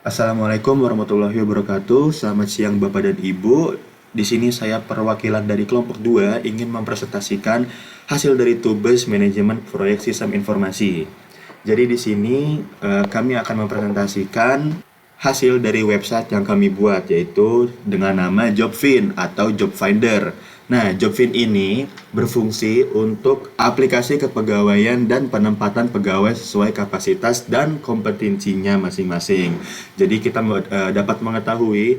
Assalamualaikum warahmatullahi wabarakatuh. Selamat siang Bapak dan Ibu. Di sini saya perwakilan dari kelompok 2 ingin mempresentasikan hasil dari tugas manajemen proyek sistem informasi. Jadi di sini kami akan mempresentasikan hasil dari website yang kami buat, yaitu dengan nama Jobfin atau Job Finder. Nah, Jobfin ini berfungsi untuk aplikasi kepegawaian dan penempatan pegawai sesuai kapasitas dan kompetensinya masing-masing. Jadi kita dapat mengetahui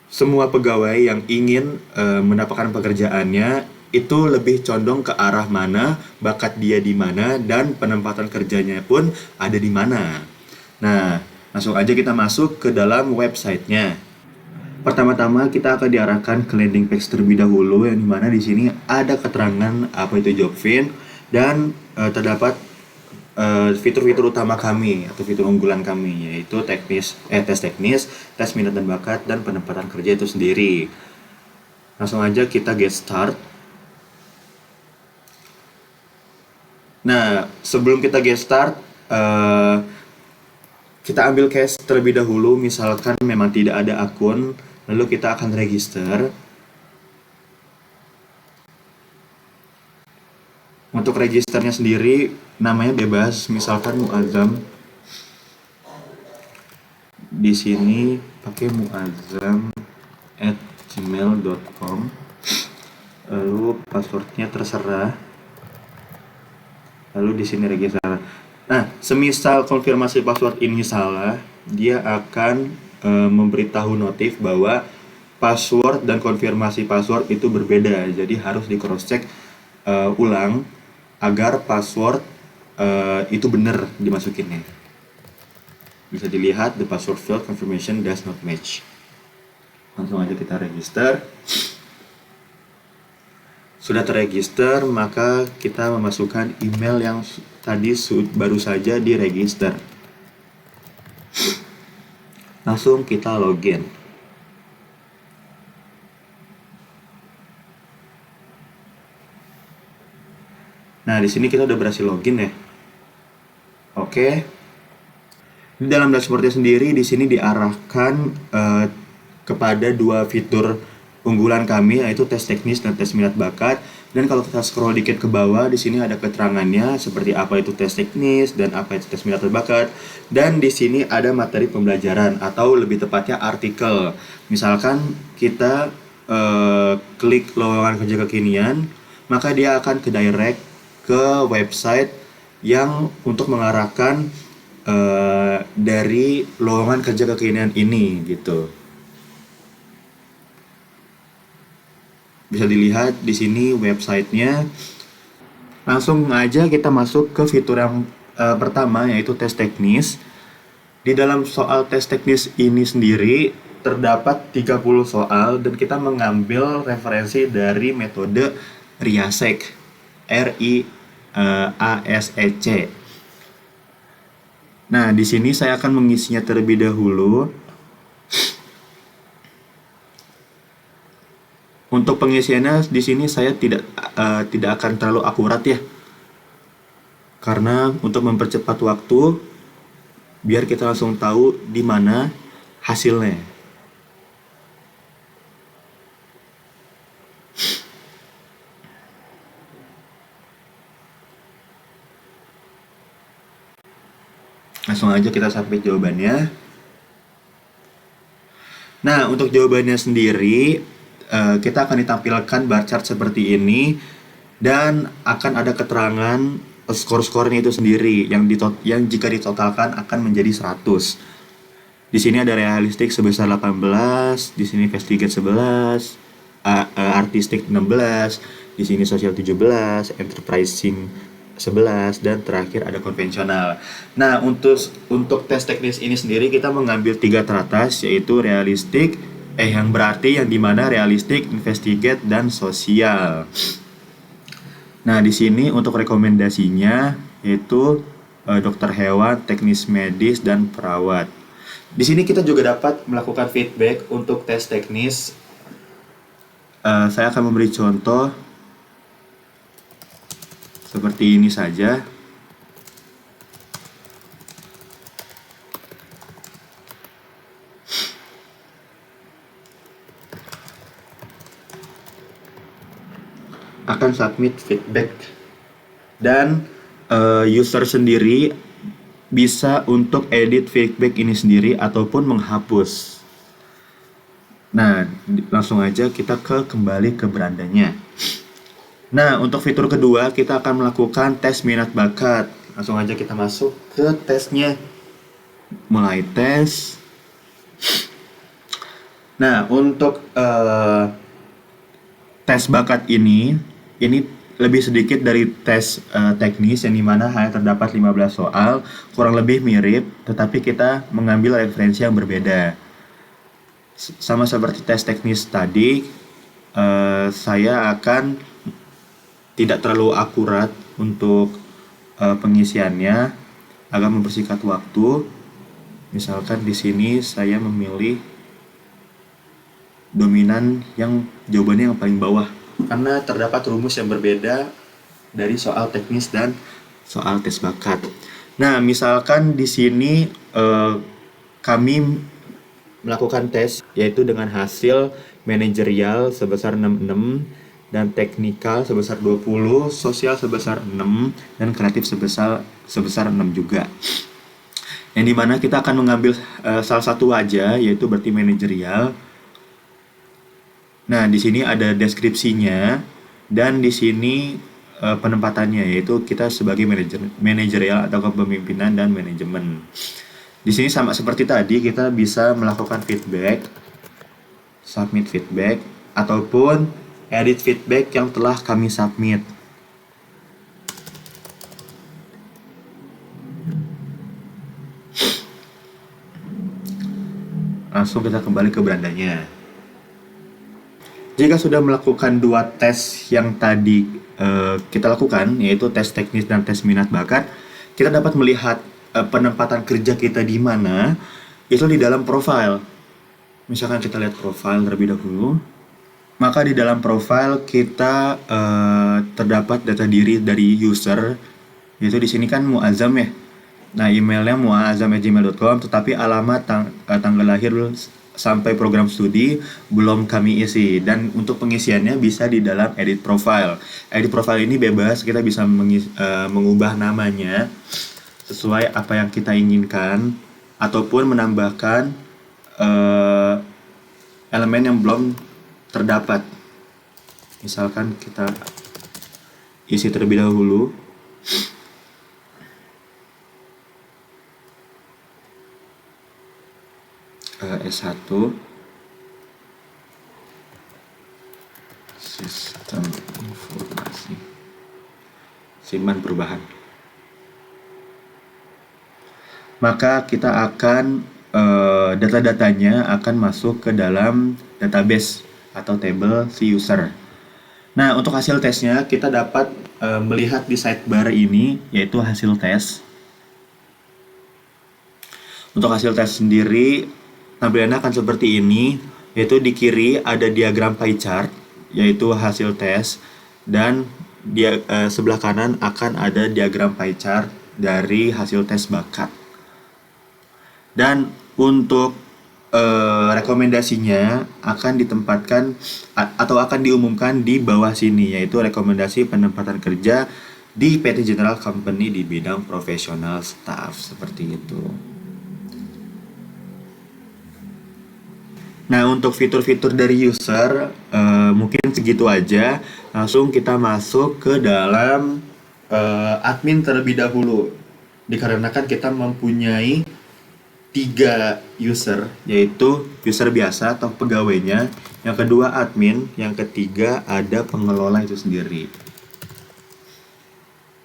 semua pegawai yang ingin mendapatkan pekerjaannya itu lebih condong ke arah mana, bakat dia di mana, dan penempatan kerjanya pun ada di mana. Nah, langsung aja kita masuk ke dalam websitenya. Pertama-tama kita akan diarahkan ke landing page terlebih dahulu, yang dimana di sini ada keterangan apa itu Jobfin dan terdapat fitur-fitur utama kami atau fitur unggulan kami, yaitu tes teknis, tes minat dan bakat, dan penempatan kerja itu sendiri. Langsung aja kita get start. Nah, sebelum kita get start, kita ambil case terlebih dahulu. Misalkan memang tidak ada akun, lalu kita akan register. Untuk registernya sendiri namanya bebas, misalkan Muazzam. Di sini pakai muazzam@gmail.com. Lalu passwordnya terserah. Lalu di sini register. Nah, semisal konfirmasi password ini salah, dia akan memberitahu notif bahwa password dan konfirmasi password itu berbeda. Jadi harus di cross check ulang agar password itu benar dimasukinnya. Bisa dilihat the password field confirmation does not match. Langsung aja kita register. Sudah terregister, maka kita memasukkan email yang tadi baru saja diregister. Langsung kita login. Nah, di sini kita udah berhasil login ya. Oke. Di dalam dashboardnya sendiri di sini diarahkan kepada dua fitur unggulan kami, yaitu tes teknis dan tes minat bakat. Dan kalau kita scroll dikit ke bawah, di sini ada keterangannya seperti apa itu tes teknis dan apa itu tes minat dan bakat. Dan di sini ada materi pembelajaran atau lebih tepatnya artikel. Misalkan kita klik lowongan kerja kekinian, maka dia akan ke direct ke website yang untuk mengarahkan dari lowongan kerja kekinian ini gitu. Bisa dilihat di sini websitenya. Langsung aja kita masuk ke fitur yang pertama, yaitu tes teknis. Di dalam soal tes teknis ini sendiri terdapat 30 soal dan kita mengambil referensi dari metode RIASEC. RIASEC. Nah, di sini saya akan mengisinya terlebih dahulu. Untuk pengisiannya di sini saya tidak akan terlalu akurat ya. Karena untuk mempercepat waktu biar kita langsung tahu di mana hasilnya. Langsung aja kita sampai jawabannya. Nah, untuk jawabannya sendiri kita akan ditampilkan bar chart seperti ini dan akan ada keterangan skor-skornya itu sendiri yang jika ditotalkan akan menjadi 100. Di sini ada realistik sebesar 18, di sini investigate 11, artistik 16, di sini sosial 17, enterprising 11, dan terakhir ada konvensional. Nah, untuk tes teknis ini sendiri kita mengambil 3 teratas, yaitu realistik, yang berarti yang dimana realistik, investigate, dan sosial. Nah, di sini untuk rekomendasinya yaitu dokter hewan, teknis medis, dan perawat. Di sini kita juga dapat melakukan feedback untuk tes teknis. Saya akan memberi contoh seperti ini saja. akan submit feedback, dan user sendiri bisa untuk edit feedback ini sendiri ataupun menghapus. Nah, langsung aja kita kembali ke berandanya. Nah, untuk fitur kedua kita akan melakukan tes minat bakat. Langsung aja kita masuk ke tesnya. Mulai tes. Nah, untuk tes bakat ini lebih sedikit dari tes teknis, yang dimana hanya terdapat 15 soal, kurang lebih mirip, tetapi kita mengambil referensi yang berbeda. Sama seperti tes teknis tadi, saya akan tidak terlalu akurat untuk pengisiannya agar mempersingkat waktu. Misalkan di sini saya memilih dominan yang jawabannya yang paling bawah, karena terdapat rumus yang berbeda dari soal teknis dan soal tes bakat. Nah, misalkan di sini kami melakukan tes yaitu dengan hasil manajerial sebesar 66 dan teknikal sebesar 20, sosial sebesar 6 dan kreatif sebesar 6 juga. Yang dimana kita akan mengambil salah satu aja, yaitu berarti manajerial. Nah, di sini ada deskripsinya dan di sini penempatannya, yaitu kita sebagai manajerial atau kepemimpinan dan manajemen. Di sini sama seperti tadi, kita bisa melakukan feedback, submit feedback, ataupun edit feedback yang telah kami submit. Langsung kita kembali ke berandanya. Jika sudah melakukan dua tes yang tadi kita lakukan, yaitu tes teknis dan tes minat bakat, kita dapat melihat penempatan kerja kita di mana, itu di dalam profile. Misalkan kita lihat profile terlebih dahulu, maka di dalam profile kita terdapat data diri dari user, yaitu di sini kan Muazzam ya. Nah, emailnya muazzam@gmail.com, tetapi alamat tanggal lahir sampai program studi belum kami isi, dan untuk pengisiannya bisa di dalam edit profile. Edit profile ini bebas, kita bisa mengubah namanya sesuai apa yang kita inginkan ataupun menambahkan elemen yang belum terdapat. Misalkan kita isi terlebih dahulu. S1 Sistem Informasi Simpan Perubahan. Maka kita akan data-datanya akan masuk ke dalam database atau table si user. Nah, untuk hasil tesnya kita dapat melihat di sidebar ini, yaitu hasil tes. Untuk hasil tes sendiri tampilannya akan seperti ini, yaitu di kiri ada diagram pie chart, yaitu hasil tes, dan di sebelah kanan akan ada diagram pie chart dari hasil tes bakat. Dan untuk rekomendasinya akan ditempatkan atau akan diumumkan di bawah sini, yaitu rekomendasi penempatan kerja di PT General Company di bidang profesional staff, seperti itu. Nah, untuk fitur-fitur dari user mungkin segitu aja. Langsung kita masuk ke dalam admin terlebih dahulu. Dikarenakan kita mempunyai 3 user, yaitu user biasa atau pegawainya, yang kedua admin, yang ketiga ada pengelola itu sendiri.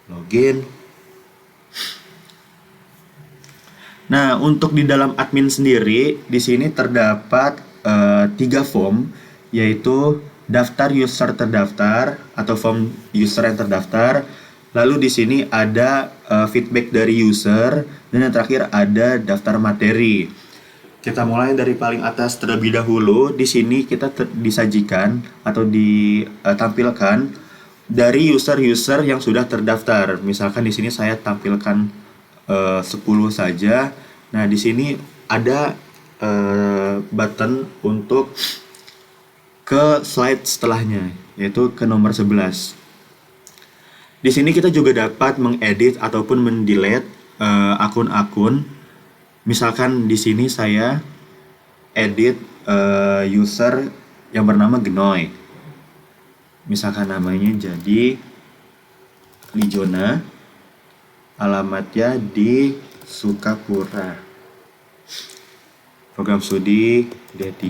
Login. Nah, untuk di dalam admin sendiri, di sini terdapat 3 form, yaitu daftar user terdaftar atau form user yang terdaftar. Lalu di sini ada feedback dari user, dan yang terakhir ada daftar materi. Kita mulai dari paling atas terlebih dahulu. Di sini kita disajikan atau ditampilkan dari user-user yang sudah terdaftar. Misalkan di sini saya tampilkan 10 saja. Nah, di sini ada button untuk ke slide setelahnya, yaitu ke nomor 11. Di sini kita juga dapat mengedit ataupun mendelete akun-akun. Misalkan di sini saya edit user yang bernama Genoy. Misalkan namanya jadi Lijona, alamatnya di Sukapura, program studi D3,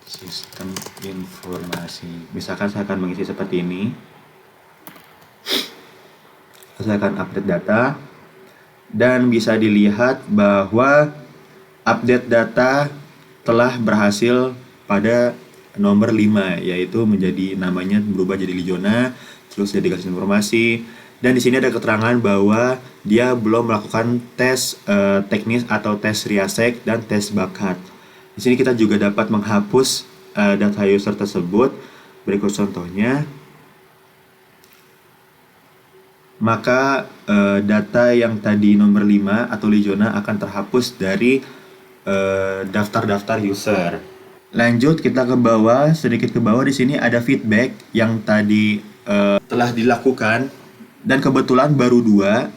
sistem informasi. Misalkan saya akan mengisi seperti ini. Saya akan update data, dan bisa dilihat bahwa update data telah berhasil pada nomor 5, yaitu menjadi namanya berubah jadi Lijona, terus jadi kasih informasi, dan di sini ada keterangan bahwa dia belum melakukan tes teknis atau tes riasek dan tes bakat. Di sini kita juga dapat menghapus data user tersebut. Berikut contohnya. Maka data yang tadi nomor 5 atau Lijona akan terhapus dari daftar-daftar user. Lanjut kita ke bawah, sedikit ke bawah. Di sini ada feedback yang tadi telah dilakukan, dan kebetulan baru 2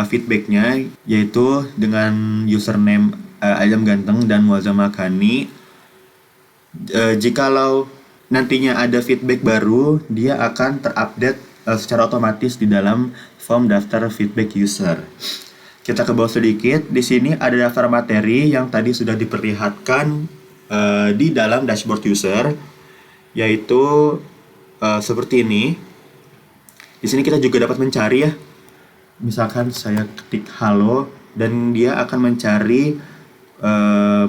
feedbacknya, yaitu dengan username Ayam Ganteng dan Muazzam Makani. Jikalau nantinya ada feedback baru, dia akan terupdate secara otomatis di dalam form daftar feedback user. Kita ke bawah sedikit. Di sini ada daftar materi yang tadi sudah diperlihatkan di dalam dashboard user, yaitu seperti ini. Di sini kita juga dapat mencari ya. Misalkan saya ketik halo, dan dia akan mencari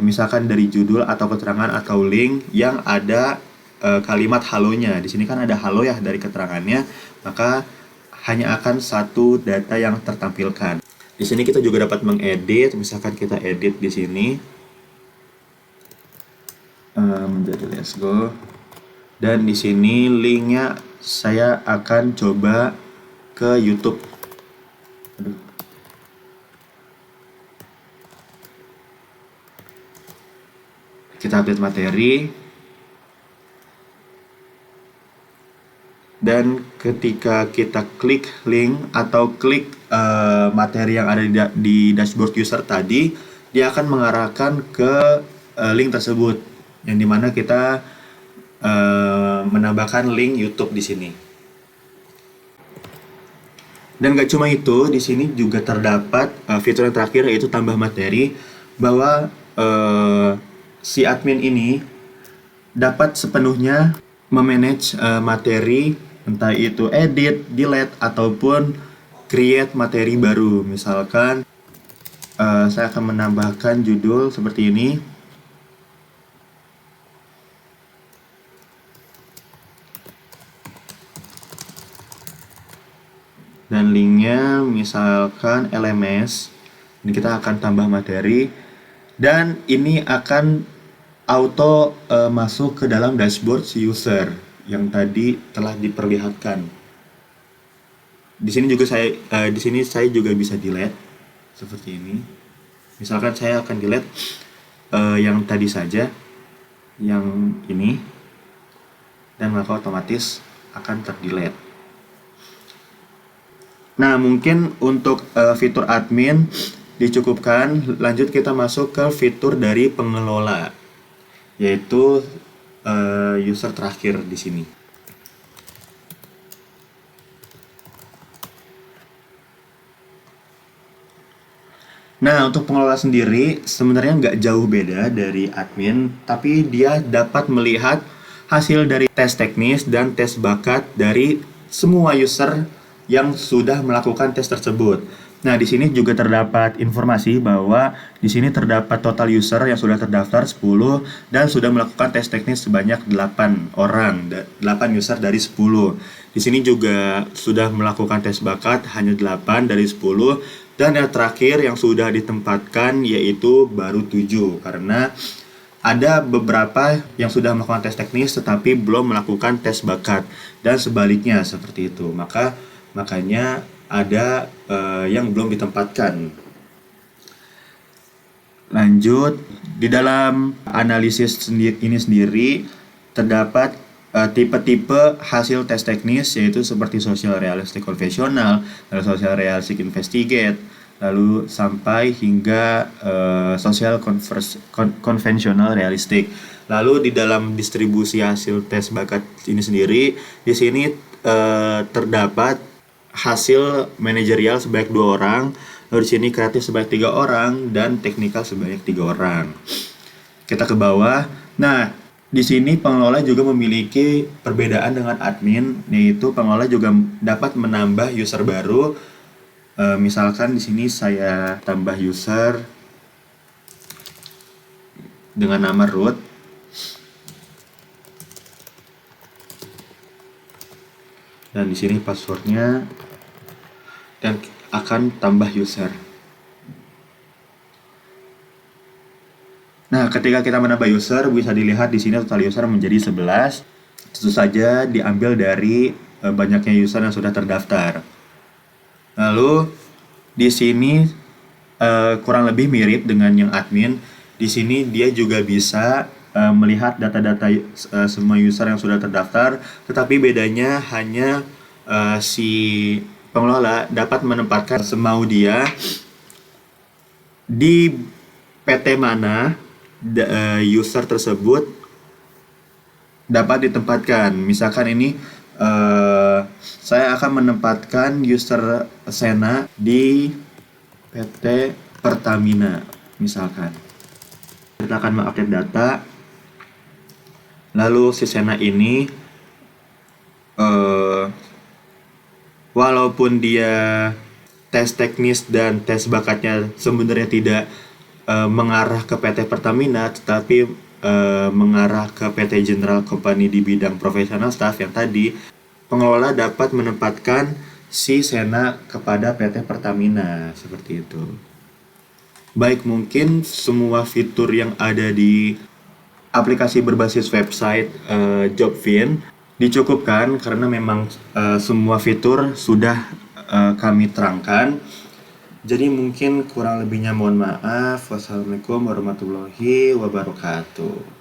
misalkan dari judul atau keterangan atau link yang ada kalimat halonya. Di sini kan ada halo ya dari keterangannya, maka hanya akan satu data yang tertampilkan. Di sini kita juga dapat mengedit. Misalkan kita edit di sini menjadi let's go, dan di sini linknya saya akan coba ke YouTube. Kita update materi, dan ketika kita klik link atau klik materi yang ada di dashboard user tadi, dia akan mengarahkan ke link tersebut, yang dimana kita menambahkan link YouTube di sini. Dan gak cuma itu, di sini juga terdapat fitur yang terakhir, yaitu tambah materi, bahwa si admin ini dapat sepenuhnya memanage materi, entah itu edit, delete, ataupun create materi baru. Misalkan saya akan menambahkan judul seperti ini, dan linknya misalkan LMS. Ini kita akan tambah materi, dan ini akan auto masuk ke dalam dashboard si user yang tadi telah diperlihatkan. Di sini juga saya juga bisa delete seperti ini. Misalkan saya akan delete yang tadi saja, yang ini, dan maka otomatis akan terdelete. Nah, mungkin untuk fitur admin dicukupkan. Lanjut kita masuk ke fitur dari pengelola, yaitu user terakhir di sini. Nah, untuk pengelola sendiri sebenarnya nggak jauh beda dari admin, tapi dia dapat melihat hasil dari tes teknis dan tes bakat dari semua user yang sudah melakukan tes tersebut. Nah, di sini juga terdapat informasi bahwa di sini terdapat total user yang sudah terdaftar 10 dan sudah melakukan tes teknis sebanyak 8 orang, 8 user dari 10. Di sini juga sudah melakukan tes bakat hanya 8 dari 10, dan yang terakhir yang sudah ditempatkan yaitu baru 7, karena ada beberapa yang sudah melakukan tes teknis tetapi belum melakukan tes bakat, dan sebaliknya seperti itu. Makanya ada yang belum ditempatkan. Lanjut, di dalam analisis ini sendiri terdapat tipe-tipe hasil tes teknis, yaitu seperti social realistic konvensional, lalu social realistic investigate, lalu sampai hingga social konvensional realistic. Lalu di dalam distribusi hasil tes bakat ini sendiri, di sini terdapat hasil manajerial sebanyak 2 orang, lalu di sini kreatif sebanyak 3 orang, dan teknikal sebanyak 3 orang. Kita ke bawah. Nah, di sini pengelola juga memiliki perbedaan dengan admin, yaitu pengelola juga dapat menambah user baru. Misalkan di sini saya tambah user dengan nama root. Dan di sini passwordnya, dan akan tambah user. Nah, ketika kita menambah user, bisa dilihat di sini total user menjadi 11. Tentu saja diambil dari banyaknya user yang sudah terdaftar. Lalu di sini kurang lebih mirip dengan yang admin. Di sini dia juga bisa melihat data-data semua user yang sudah terdaftar, tetapi bedanya hanya si pengelola dapat menempatkan semau dia di PT mana user tersebut dapat ditempatkan. Misalkan ini saya akan menempatkan user Sena di PT Pertamina misalkan. Kita akan mengupdate data. Lalu si Sena ini walaupun dia tes teknis dan tes bakatnya sebenarnya tidak mengarah ke PT Pertamina, tetapi mengarah ke PT General Company di bidang profesional staff yang tadi, pengelola dapat menempatkan si Sena kepada PT Pertamina, seperti itu. Baik, mungkin semua fitur yang ada di aplikasi berbasis website Jobvin dicukupkan karena memang semua fitur sudah kami terangkan. Jadi mungkin kurang lebihnya mohon maaf. Wassalamualaikum warahmatullahi wabarakatuh.